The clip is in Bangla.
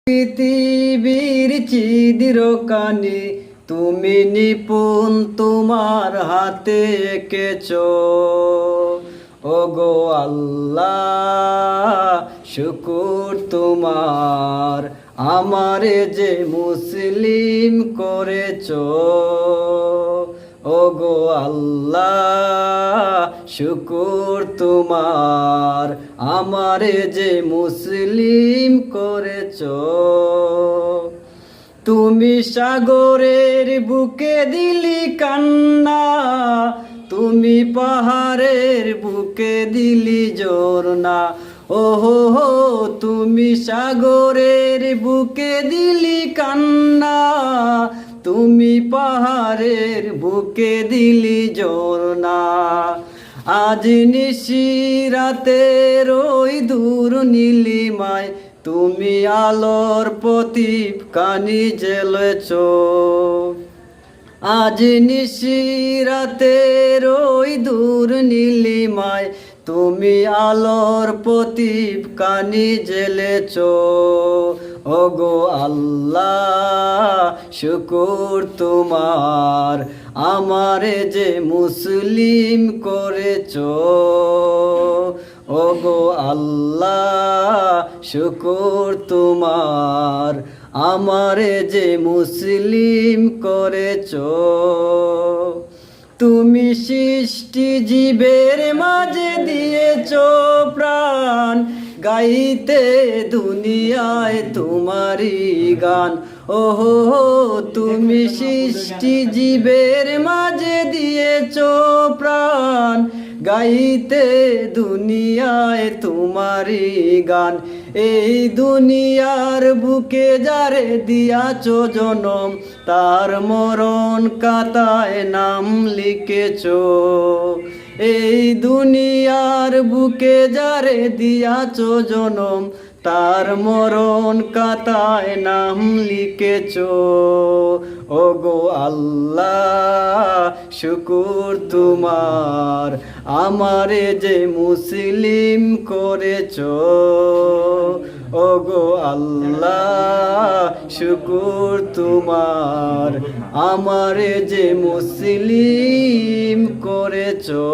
পৃথিবীর চিদিরকানি তুমি নিপুণ তোমার হাতে এঁকেছো। ওগো আল্লাহ শুকুর তোমার, আমারে যে মুসলিম করেছো। ওগো আল্লাহ শুকুর তোমার, আমারে যে মুসলিম করেছো। তুমি সাগরের বুকে দিলি কান্না, তুমি পাহাড়ের বুকে দিলি ঝরনা। ওহো হো তুমি সাগরের বুকে দিলি কান্না, তুমি পাহাড়ের বুকে দিলি ঝরনা। আজ নিশি রাতের ওই দূর নীলিমায় তুমি আলোর প্রদীপ কানি জ্বেলেছো। আজ নিশি রাতের ওই দূর নীলিমায় তুমি আলোর প্রদীপ কানি জ্বেলেছো। ওগো আল্লাহ শুকুর তোমার, আমারে যে মুসলিম করেছো। ওগো আল্লাহ শুকুর তোমার, আমারে যে মুসলিম করেছো। তুমি সৃষ্টি জীবের মাঝে দিয়েছো প্রাণ, গাইতে দুনিয়ায় তোমারই গান। ওহো তুমি সৃষ্টি জীবের মাঝে দিয়েছো প্রাণ, গাইতে দুনিয়ায় তোমারই গান। এই দুনিয়ার বুকে যারে দিয়াছো জনম, তার মরণ কাতায় নাম লিখেছো। এই দুনিয়ার বুকে যারে দিয়াছো জনম, তার মরণ কাতায় নাম লিখেছো। ওগো আল্লাহ শুকুর তোমার, আমারে যে মুসলিম করেছো। ওগো আল্লাহ শুকুর তোমার, আমারে যে মুসলিম করেছো।